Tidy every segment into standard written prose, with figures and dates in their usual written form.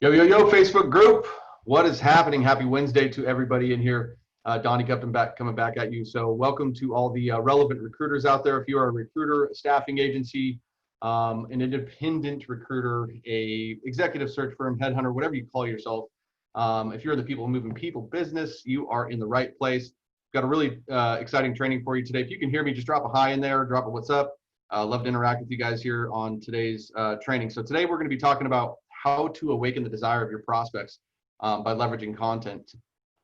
Yo, yo, yo, Facebook group. What is happening? Happy Wednesday to everybody in here. Donnie coming back at you. So welcome to all the relevant recruiters out there. If you are a recruiter, a staffing agency, an independent recruiter, a executive search firm, headhunter, whatever you call yourself, if you're in the people moving people business, you are in the right place. Got a really exciting training for you today. If you can hear me, just drop a hi in there, drop a what's up. Love to interact with you guys here on today's training. So today we're going to be talking about how to awaken the desire of your prospects by leveraging content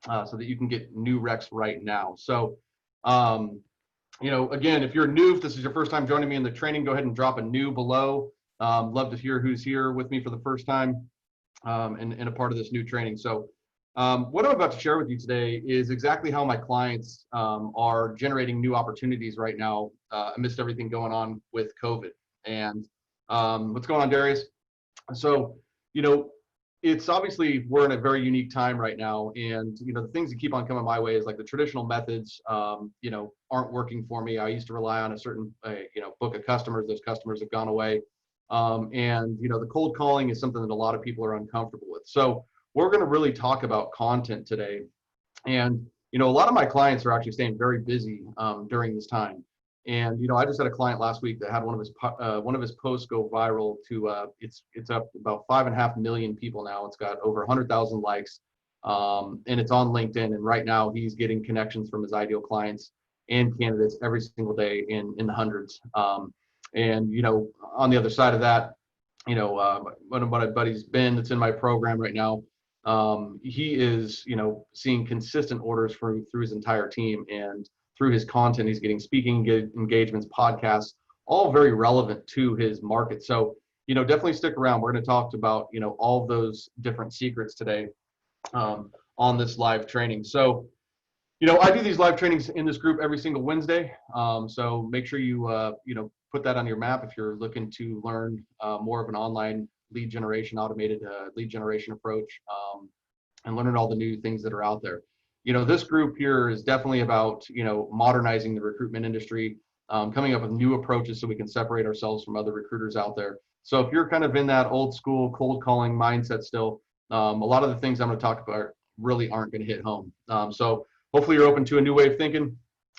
so that you can get new recs right now. So, again, if you're new, if this is your first time joining me in the training, go ahead and drop a new below. Love to hear who's here with me for the first time and a part of this new training. So what I'm about to share with you today is exactly how my clients are generating new opportunities right now amidst everything going on with COVID. And what's going on, Darius? So, it's obviously we're in a very unique time right now, and the things that keep on coming my way is like the traditional methods aren't working for me. I used to rely on a certain book of customers. Those customers have gone away, and the cold calling is something that a lot of people are uncomfortable with. So we're going to really talk about content today, and a lot of my clients are actually staying very busy during this time. And I just had a client last week that had one of his posts go viral to it's up about 5.5 million people now. It's got over 100,000 likes, and it's on LinkedIn. And right now he's getting connections from his ideal clients and candidates every single day in the hundreds. And on the other side of that, one of my buddies, Ben, that's in my program right now. He is seeing consistent orders through his entire team, and through his content, he's getting speaking engagements, podcasts, all very relevant to his market. So, definitely stick around. We're going to talk about, all those different secrets today on this live training. So, I do these live trainings in this group every single Wednesday. So make sure you, put that on your map if you're looking to learn more of an online lead generation, automated lead generation approach, and learning all the new things that are out there. This group here is definitely about, modernizing the recruitment industry, coming up with new approaches so we can separate ourselves from other recruiters out there. So if you're kind of in that old school cold calling mindset still, a lot of the things I'm going to talk about really aren't going to hit home. So hopefully you're open to a new way of thinking,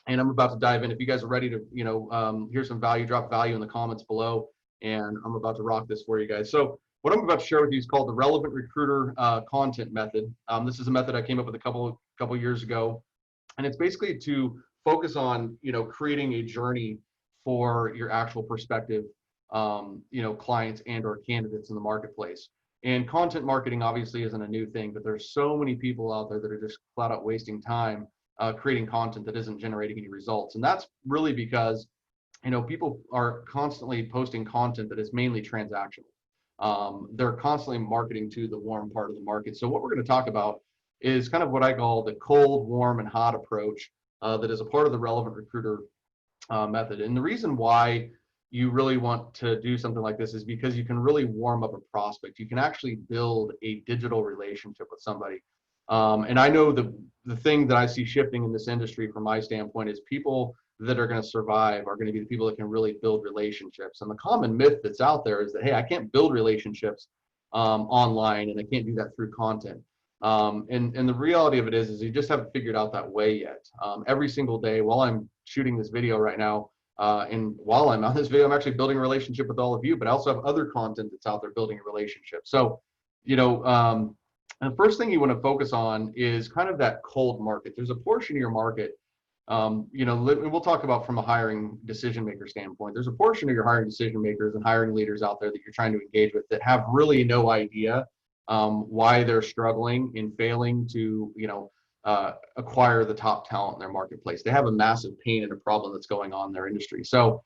and I'm about to dive in. If you guys are ready to, hear some value, drop value in the comments below, and I'm about to rock this for you guys. So what I'm about to share with you is called the Relevant Recruiter Content Method. This is a method I came up with a couple years ago, and it's basically to focus on creating a journey for your actual prospective clients and or candidates in the marketplace. And content marketing obviously isn't a new thing, but there's so many people out there that are just flat out wasting time creating content that isn't generating any results. And that's really because people are constantly posting content that is mainly transactional. They're constantly marketing to the warm part of the market. So what we're going to talk about is kind of what I call the cold, warm, and hot approach that is a part of the Relevant Recruiter method. And the reason why you really want to do something like this is because you can really warm up a prospect. You can actually build a digital relationship with somebody. And I know the thing that I see shifting in this industry from my standpoint is people that are going to survive are going to be the people that can really build relationships. And the common myth that's out there is that, hey, I can't build relationships online, and I can't do that through content. And the reality of it is you just haven't figured out that way yet. Every single day while I'm shooting this video right now, and while I'm on this video, I'm actually building a relationship with all of you, but I also have other content that's out there building a relationship. So, and the first thing you want to focus on is kind of that cold market. There's a portion of your market, we'll talk about from a hiring decision maker standpoint. There's a portion of your hiring decision makers and hiring leaders out there that you're trying to engage with that have really no idea why they're struggling and failing to, acquire the top talent in their marketplace. They have a massive pain and a problem that's going on in their industry. So,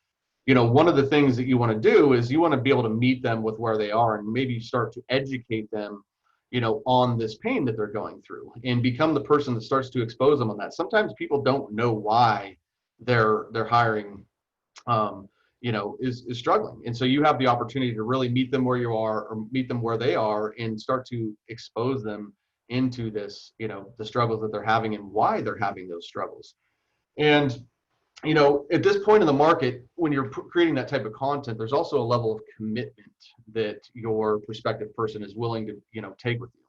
one of the things that you want to do is you want to be able to meet them with where they are and maybe start to educate them on this pain that they're going through and become the person that starts to expose them on that. Sometimes people don't know why their hiring, is struggling. And so you have the opportunity to really meet them where you are or meet them where they are and start to expose them into this, the struggles that they're having and why they're having those struggles. And at this point in the market, when you're creating that type of content, there's also a level of commitment that your prospective person is willing to, take with you.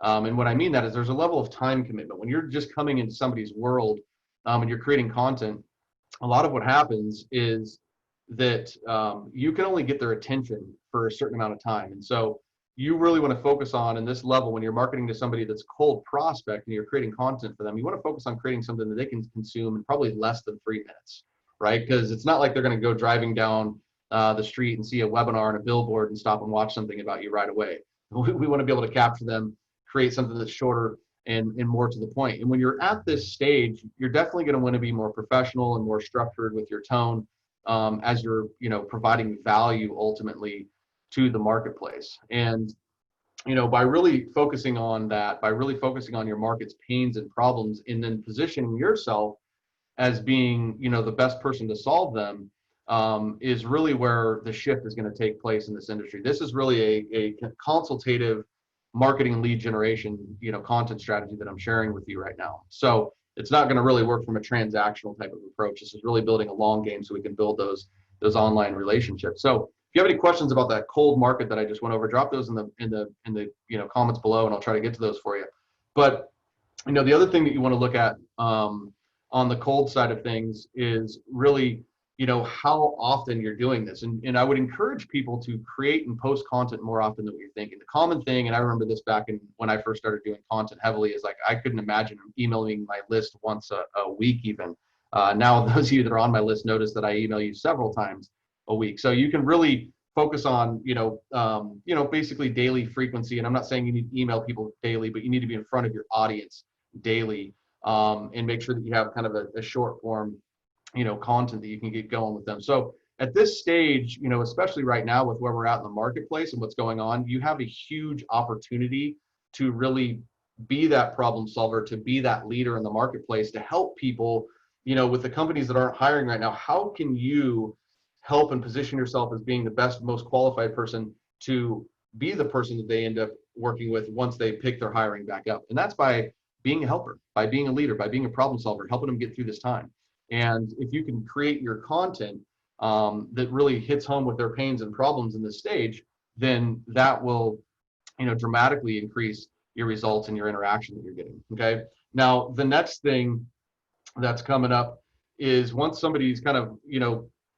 And what I mean that is there's a level of time commitment. When you're just coming into somebody's world and you're creating content, a lot of what happens is that you can only get their attention for a certain amount of time. And so you really want to focus on, in this level, when you're marketing to somebody that's cold prospect and you're creating content for them, you want to focus on creating something that they can consume in probably less than 3 minutes, right? Because it's not like they're going to go driving down the street and see a webinar and a billboard and stop and watch something about you right away. We want to be able to capture them, create something that's shorter and more to the point. And when you're at this stage, you're definitely going to want to be more professional and more structured with your tone as you're, providing value ultimately to the marketplace. And, by really focusing on that, by really focusing on your market's pains and problems, and then positioning yourself as being, the best person to solve them, is really where the shift is going to take place in this industry. This is really a consultative marketing lead generation, content strategy that I'm sharing with you right now. So it's not going to really work from a transactional type of approach. This is really building a long game so we can build those online relationships. So if you have any questions about that cold market that I just went over, drop those in the comments below, and I'll try to get to those for you. But the other thing that you want to look at on the cold side of things is really how often you're doing this. And I would encourage people to create and post content more often than what you're thinking. The common thing, and I remember this back when I first started doing content heavily, is like I couldn't imagine emailing my list once a week even. Now those of you that are on my list notice that I email you several times a week. So you can really focus on, basically daily frequency. And I'm not saying you need to email people daily, but you need to be in front of your audience daily, and make sure that you have kind of a short form content that you can get going with them. So at this stage, especially right now with where we're at in the marketplace and what's going on, you have a huge opportunity to really be that problem solver, to be that leader in the marketplace, to help people, with the companies that aren't hiring right now. How can you help and position yourself as being the best, most qualified person to be the person that they end up working with once they pick their hiring back up? And that's by being a helper, by being a leader, by being a problem solver, helping them get through this time. And if you can create your content that really hits home with their pains and problems in this stage, then that will, dramatically increase your results and your interaction that you're getting. Okay. Now, the next thing that's coming up is once somebody's kind of,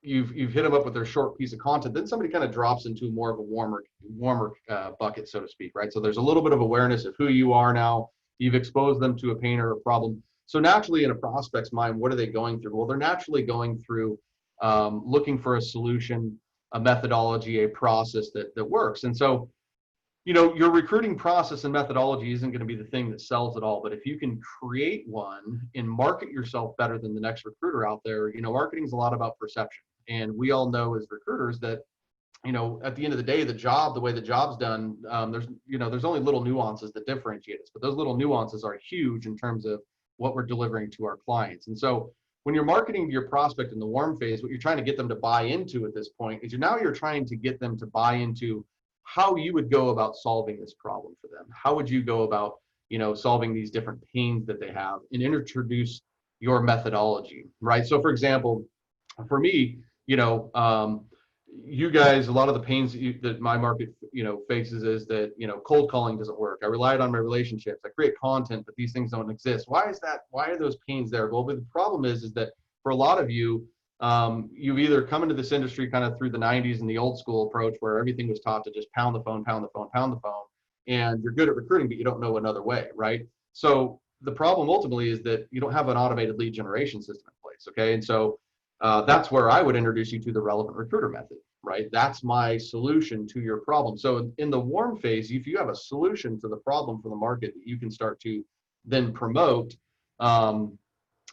you've hit them up with their short piece of content, then somebody kind of drops into more of a warmer bucket, so to speak, right? So there's a little bit of awareness of who you are now. You've exposed them to a pain or a problem. So naturally, in a prospect's mind, what are they going through? Well, they're naturally going through looking for a solution, a methodology, a process that works. And so, your recruiting process and methodology isn't going to be the thing that sells it all. But if you can create one and market yourself better than the next recruiter out there, marketing is a lot about perception. And we all know as recruiters that, at the end of the day, the way the job's done, there's only little nuances that differentiate us. But those little nuances are huge in terms of what we're delivering to our clients. And so when you're marketing to your prospect in the warm phase, what you're trying to get them to buy into at this point is you're trying to get them to buy into how you would go about solving this problem for them. How would you go about, solving these different pains that they have, and introduce your methodology, right? So for example, for me, you guys, a lot of the pains that my market, faces is that, cold calling doesn't work. I relied on my relationships. I create content, but these things don't exist. Why is that? Why are those pains there? Well, but the problem is that for a lot of you, you've either come into this industry kind of through the 90s and the old school approach where everything was taught to just pound the phone, pound the phone, pound the phone, and you're good at recruiting, but you don't know another way, right? So the problem ultimately is that you don't have an automated lead generation system in place, okay? And so that's where I would introduce you to the relevant recruiter method, right? That's my solution to your problem. So in the warm phase, if you have a solution to the problem for the market that you can start to then promote,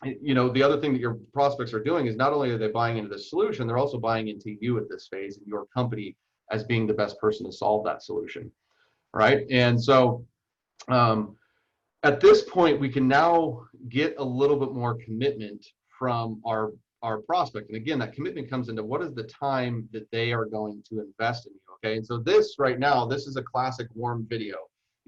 the other thing that your prospects are doing is not only are they buying into the solution, they're also buying into you at this phase and your company as being the best person to solve that solution, right? And so at this point, we can now get a little bit more commitment from our prospect. And again, that commitment comes into what is the time that they are going to invest in you, okay? And so this right now, this is a classic warm video.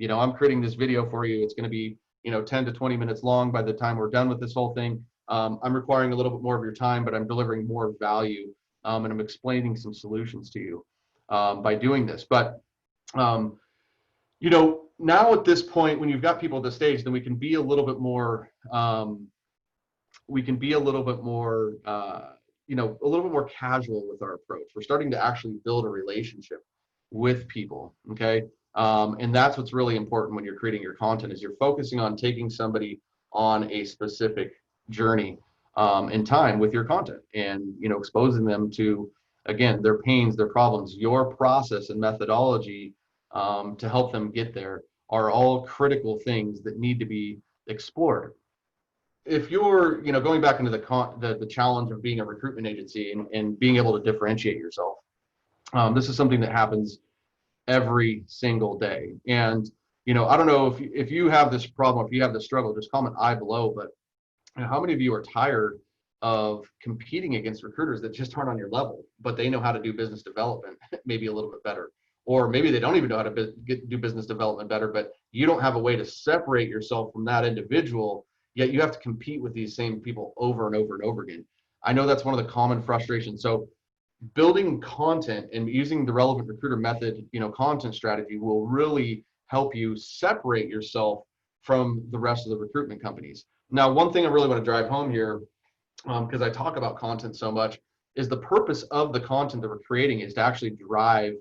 I'm creating this video for you. It's going to be 10 to 20 minutes long by the time we're done with this whole thing. I'm requiring a little bit more of your time, but I'm delivering more value, and I'm explaining some solutions to you by doing this. But now at this point, when you've got people at this stage, then we can be a little bit more, a little bit more casual with our approach. We're starting to actually build a relationship with people, okay? And that's what's really important when you're creating your content, is you're focusing on taking somebody on a specific journey in time with your content, and exposing them to, again, their pains, their problems, your process and methodology to help them get there are all critical things that need to be explored. If you're, going back into the challenge of being a recruitment agency and being able to differentiate yourself, this is something that happens every single day. And I don't know if you have this problem, if you have this struggle, just comment I below. But how many of you are tired of competing against recruiters that just aren't on your level, but they know how to do business development maybe a little bit better? Or maybe they don't even know how to do business development better, but you don't have a way to separate yourself from that individual, yet you have to compete with these same people over and over and over again. I know that's one of the common frustrations. So building content and using the relevant recruiter method, content strategy will really help you separate yourself from the rest of the recruitment companies. Now, one thing I really want to drive home here, because I talk about content so much, is the purpose of the content that we're creating is to actually drive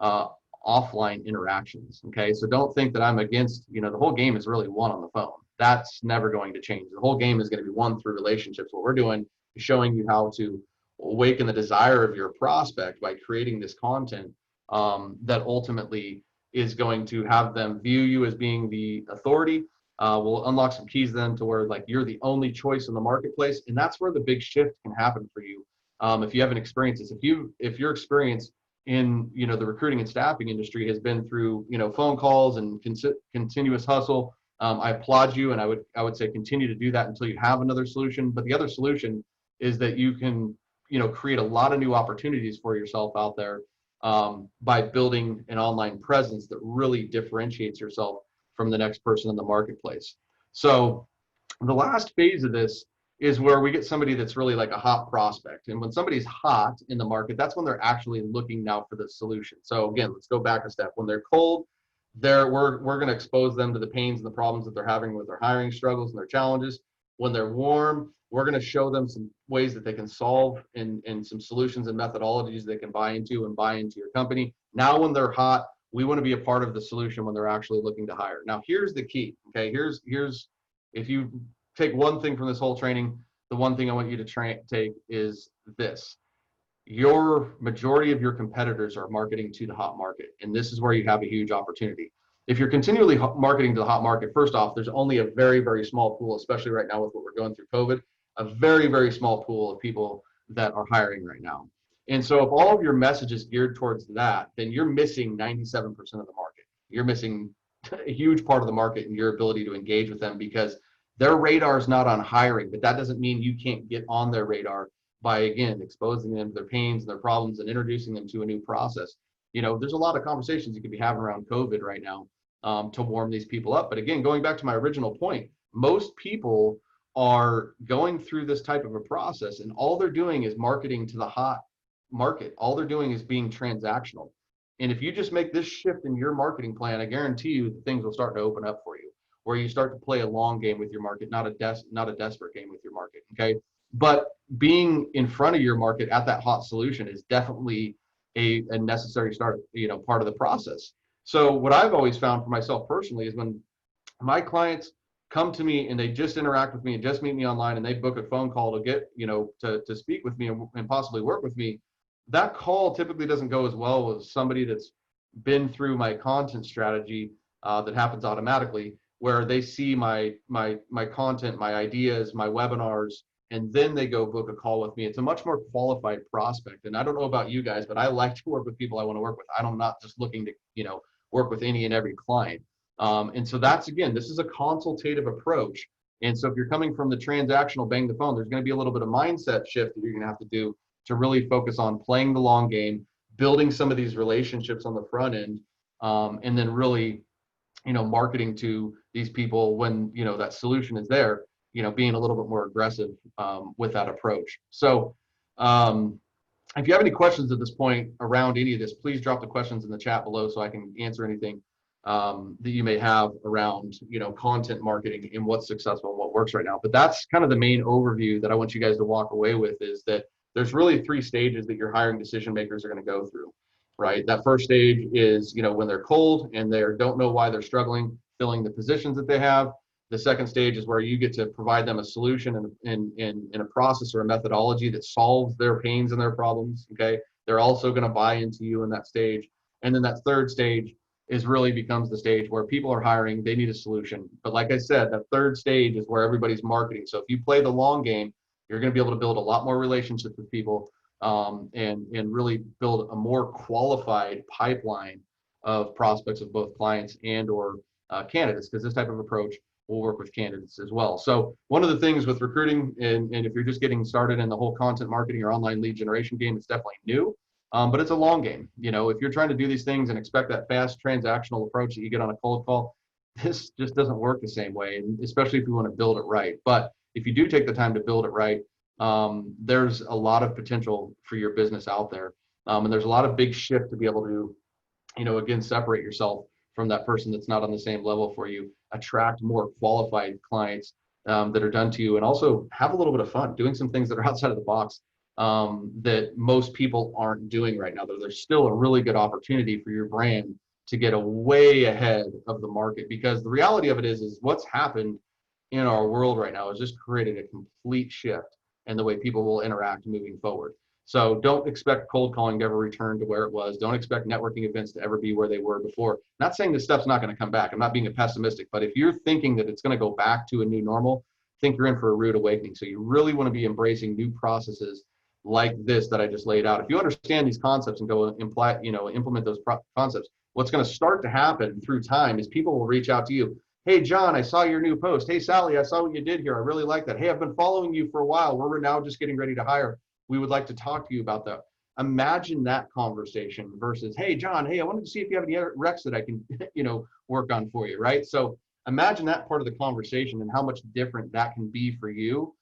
offline interactions. Okay, so don't think that I'm against, the whole game is really won on the phone. That's never going to change. The whole game is going to be won through relationships. What we're doing is showing you how to awaken the desire of your prospect by creating this content that ultimately is going to have them view you as being the authority. We'll unlock some keys then to where you're the only choice in the marketplace, and that's where the big shift can happen for you. If you haven't experienced this, if your experience in the recruiting and staffing industry has been through phone calls and continuous hustle, I applaud you, and I would say continue to do that until you have another solution. But the other solution is that you can create a lot of new opportunities for yourself out there by building an online presence that really differentiates yourself from the next person in the marketplace. So the last phase of this is where we get somebody that's really like a hot prospect. And when somebody's hot in the market, that's when they're actually looking now for the solution. So again, let's go back a step. When they're cold, we're going to expose them to the pains and the problems that they're having with their hiring struggles and their challenges. When they're warm, we're going to show them some ways that they can solve and some solutions and methodologies they can buy into your company. Now, when they're hot, we want to be a part of the solution when they're actually looking to hire. Now, here's the key. Okay, here's if you take one thing from this whole training, the one thing I want you to take is this. Your majority of your competitors are marketing to the hot market, and this is where you have a huge opportunity. If you're continually marketing to the hot market, first off, there's only a very, very small pool, especially right now with what we're going through COVID, a very, very small pool of people that are hiring right now. And so if all of your message is geared towards that, then you're missing 97% of the market. You're missing a huge part of the market in your ability to engage with them, because their radar is not on hiring, but that doesn't mean you can't get on their radar by, again, exposing them to their pains and their problems and introducing them to a new process. There's a lot of conversations you could be having around COVID right now to warm these people up. But again, going back to my original point, most people are going through this type of a process, and all they're doing is marketing to the hot market. All they're doing is being transactional. And if you just make this shift in your marketing plan, I guarantee you that things will start to open up for you, where you start to play a long game with your market, not a desperate game with your market. Okay. But being in front of your market at that hot solution is definitely a necessary start, part of the process. So what I've always found for myself personally is when my clients come to me and they just interact with me and just meet me online and they book a phone call to get, to speak with me and possibly work with me, that call typically doesn't go as well as somebody that's been through my content strategy that happens automatically, where they see my content, my ideas, my webinars, and then they go book a call with me. It's a much more qualified prospect. And I don't know about you guys, but I like to work with people I want to work with. I'm not just looking to, work with any and every client. And so that's, again, this is a consultative approach. And so if you're coming from the transactional bang the phone, there's going to be a little bit of mindset shift that you're going to have to do to really focus on playing the long game, building some of these relationships on the front end, and then really, marketing to these people when, that solution is there. being a little bit more aggressive with that approach. So if you have any questions at this point around any of this, please drop the questions in the chat below so I can answer anything that you may have around, content marketing and what's successful and what works right now. But that's kind of the main overview that I want you guys to walk away with, is that there's really 3 stages that your hiring decision makers are going to go through, right? That first stage is, when they're cold and they don't know why they're struggling filling the positions that they have. The second stage is where you get to provide them a solution in a process or a methodology that solves their pains and their problems. Okay, they're also going to buy into you in that stage. And then that third stage really becomes the stage where people are hiring, they need a solution. But like I said, that third stage is where everybody's marketing. So if you play the long game, you're going to be able to build a lot more relationships with people and really build a more qualified pipeline of prospects of both clients and or candidates, because this type of approach will work with candidates as well. So one of the things with recruiting, and if you're just getting started in the whole content marketing or online lead generation game, it's definitely new, but it's a long game. If you're trying to do these things and expect that fast transactional approach that you get on a cold call, this just doesn't work the same way, and especially if you want to build it right. But if you do take the time to build it right, there's a lot of potential for your business out there. And there's a lot of big shift to be able to, again, separate yourself from that person that's not on the same level for you, attract more qualified clients that are done to you, and also have a little bit of fun doing some things that are outside of the box that most people aren't doing right now. There's still a really good opportunity for your brand to get way ahead of the market, because the reality of it is what's happened in our world right now has just created a complete shift in the way people will interact moving forward. So don't expect cold calling to ever return to where it was. Don't expect networking events to ever be where they were before. Not saying this stuff's not going to come back. I'm not being a pessimistic, but if you're thinking that it's going to go back to a new normal, I think you're in for a rude awakening. So you really want to be embracing new processes like this that I just laid out. If you understand these concepts and go implement those concepts, what's going to start to happen through time is people will reach out to you. Hey, John, I saw your new post. Hey, Sally, I saw what you did here. I really like that. Hey, I've been following you for a while. We're now just getting ready to hire. We would like to talk to you about that. Imagine that conversation versus, hey, John, hey, I wanted to see if you have any other recs that I can, work on for you, right? So imagine that part of the conversation and how much different that can be for you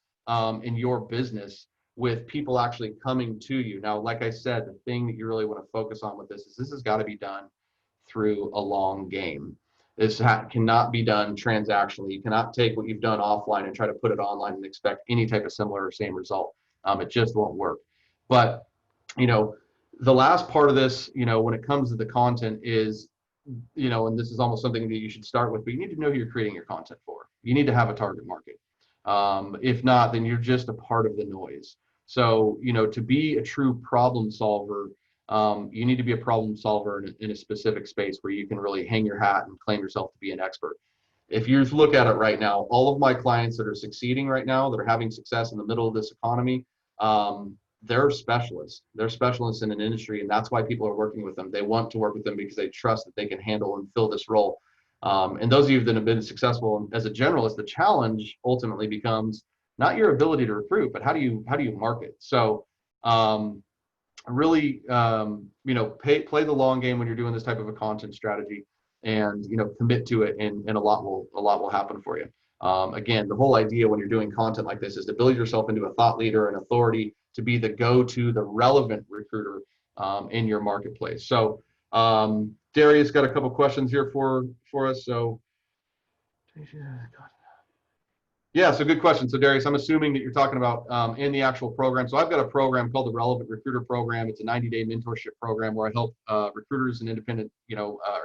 in your business with people actually coming to you. Now, like I said, the thing that you really want to focus on with this has got to be done through a long game. This cannot be done transactionally. You cannot take what you've done offline and try to put it online and expect any type of similar or same result. It just won't work. But, the last part of this, when it comes to the content is, and this is almost something that you should start with, but you need to know who you're creating your content for. You need to have a target market. If not, then you're just a part of the noise. So, to be a true problem solver, you need to be a problem solver in a specific space where you can really hang your hat and claim yourself to be an expert. If you look at it right now, all of my clients that are succeeding right now, that are having success in the middle of this economy, they're specialists. They're specialists in an industry, and that's why people are working with them. They want to work with them because they trust that they can handle and fill this role. And those of you that have been successful as a generalist, the challenge ultimately becomes not your ability to recruit, but how do you market? So really, play the long game when you're doing this type of a content strategy, and commit to it, and a lot will happen for you. Again, the whole idea when you're doing content like this is to build yourself into a thought leader and authority, to be the go-to, the relevant recruiter in your marketplace. So Darius got a couple questions here for us. So yeah, so good question. So Darius, I'm assuming that you're talking about in the actual program. So I've got a program called the Relevant Recruiter Program. It's a 90-day mentorship program where I help recruiters and independent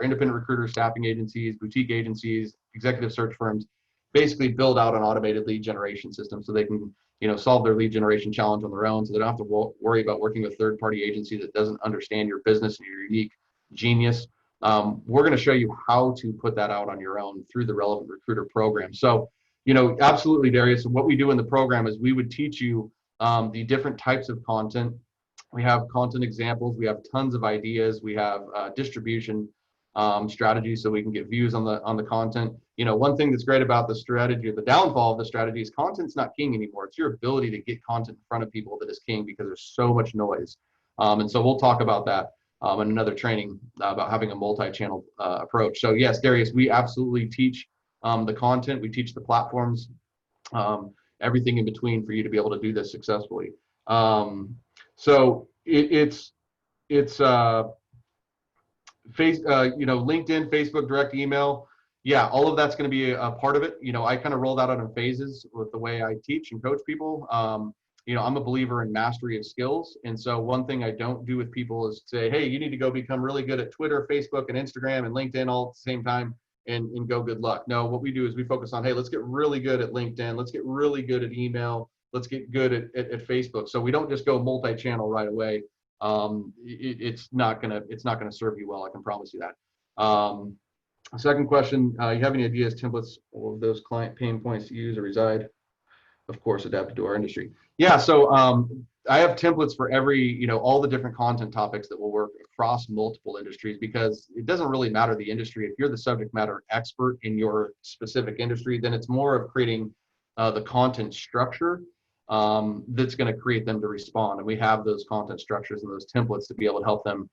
recruiters, staffing agencies, boutique agencies, executive search firms, basically build out an automated lead generation system so they can, solve their lead generation challenge on their own, so they don't have to worry about working with a third-party agency that doesn't understand your business and your unique genius. We're going to show you how to put that out on your own through the Relevant Recruiter Program. So, absolutely, Darius. What we do in the program is we would teach you the different types of content. We have content examples. We have tons of ideas. We have distribution strategies so we can get views on the content. One thing that's great about the strategy, or the downfall of the strategy, is content's not king anymore. It's your ability to get content in front of people that is king, because there's so much noise. And so we'll talk about that in another training about having a multi-channel approach. So yes, Darius, we absolutely teach the content. We teach the platforms. everything in between for you to be able to do this successfully. So it's LinkedIn, Facebook, direct email. Yeah, all of that's going to be a part of it. I kind of roll that out in phases with the way I teach and coach people. I'm a believer in mastery of skills. And so one thing I don't do with people is say, hey, you need to go become really good at Twitter, Facebook, and Instagram and LinkedIn all at the same time and go good luck. No, what we do is we focus on, hey, let's get really good at LinkedIn. Let's get really good at email. Let's get good at Facebook. So we don't just go multi-channel right away. It's not gonna serve you well. I can promise you that. Second question, you have any ideas, templates, all of those client pain points to use or reside? Of course, adapted to our industry. Yeah, so I have templates for every, all the different content topics that will work across multiple industries, because it doesn't really matter the industry. If you're the subject matter expert in your specific industry, then it's more of creating the content structure that's going to create them to respond. And we have those content structures and those templates to be able to help them,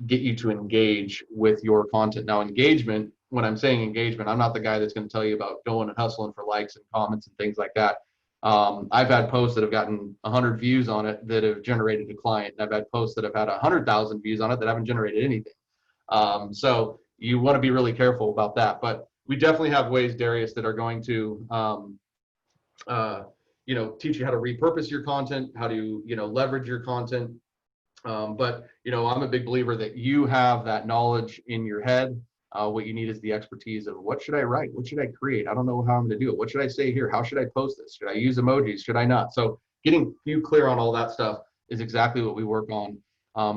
get you to engage with your content. Now, engagement, when I'm saying engagement, I'm not the guy that's going to tell you about going and hustling for likes and comments and things like that. I've had posts that have gotten 100 views on it that have generated a client. And I've had posts that have had 100,000 views on it that haven't generated anything. So you want to be really careful about that. But we definitely have ways, Darius, that are going to, teach you how to repurpose your content, how to, leverage your content. But I'm a big believer that you have that knowledge in your head. What you need is the expertise of what should I write? What should I create? I don't know how I'm going to do it. What should I say here? How should I post this? Should I use emojis? Should I not? So getting you clear on all that stuff is exactly what we work on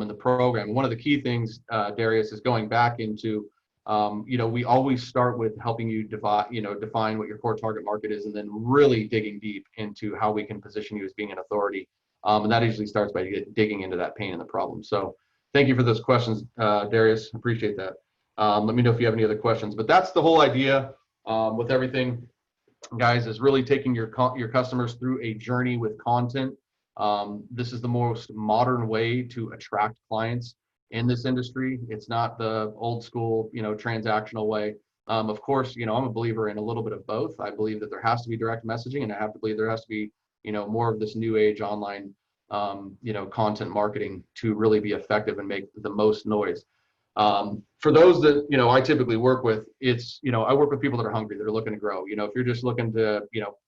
in the program. One of the key things, Darius, is going back into, we always start with helping you define what your core target market is, and then really digging deep into how we can position you as being an authority. And that usually starts by digging into that pain and the problem. So thank you for those questions, Darius. Appreciate that. Let me know if you have any other questions. But that's the whole idea with everything, guys, is really taking your customers through a journey with content. This is the most modern way to attract clients in this industry. It's not the old school, transactional way. Of course, I'm a believer in a little bit of both. I believe that there has to be direct messaging, and I have to believe there has to be, more of this new age online, content marketing to really be effective and make the most noise. For those that, I typically work with, it's, I work with people that are hungry, that are looking to grow. If you're just looking to,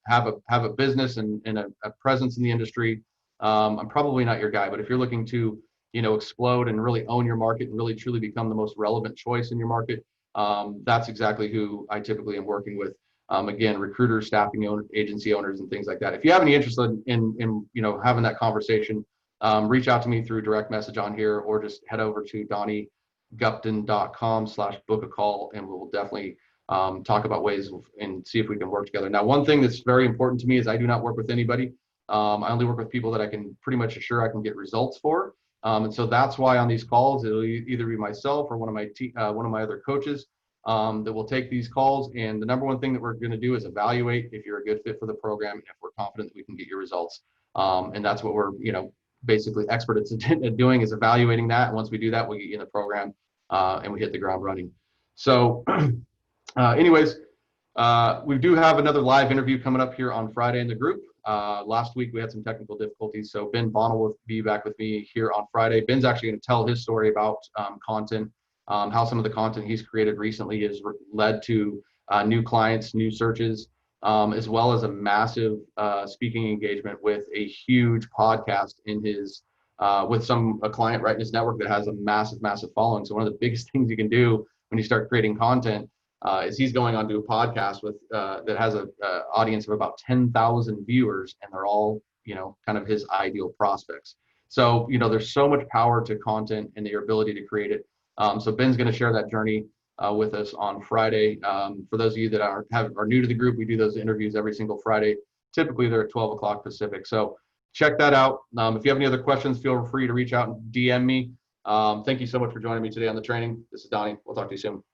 have a business and a presence in the industry, I'm probably not your guy. But if you're looking to, explode and really own your market and really truly become the most relevant choice in your market, that's exactly who I typically am working with. Again, recruiters, staffing agency owners, and things like that. If you have any interest in having that conversation, reach out to me through direct message on here, or just head over to DonnieGupton.com/book a call, and we will definitely talk about ways and see if we can work together. Now, one thing that's very important to me is I do not work with anybody. I only work with people that I can pretty much assure I can get results for. And so that's why on these calls, it'll either be myself or one of my other coaches that will take these calls. And the number one thing that we're going to do is evaluate if you're a good fit for the program and if we're confident that we can get your results. And that's what we're, basically expert at doing, is evaluating that. And once we do that, we'll get you in the program and we hit the ground running. So anyways, we do have another live interview coming up here on Friday in the group. Last week we had some technical difficulties, so Ben Bonnell will be back with me here on Friday. Ben's actually going to tell his story about content, how some of the content he's created recently has led to new clients, new searches, as well as a massive speaking engagement with a huge podcast in his with a client right in his network that has a massive following. So one of the biggest things you can do when you start creating content is he's going on to a podcast with that has an audience of about 10,000 viewers, and they're all kind of his ideal prospects. So there's so much power to content and your ability to create it. So Ben's going to share that journey with us on Friday. For those of you that are new to the group, we do those interviews every single Friday. Typically they're at 12 o'clock Pacific. So check that out. If you have any other questions, feel free to reach out and DM me. Thank you so much for joining me today on the training. This is Donnie. We'll talk to you soon.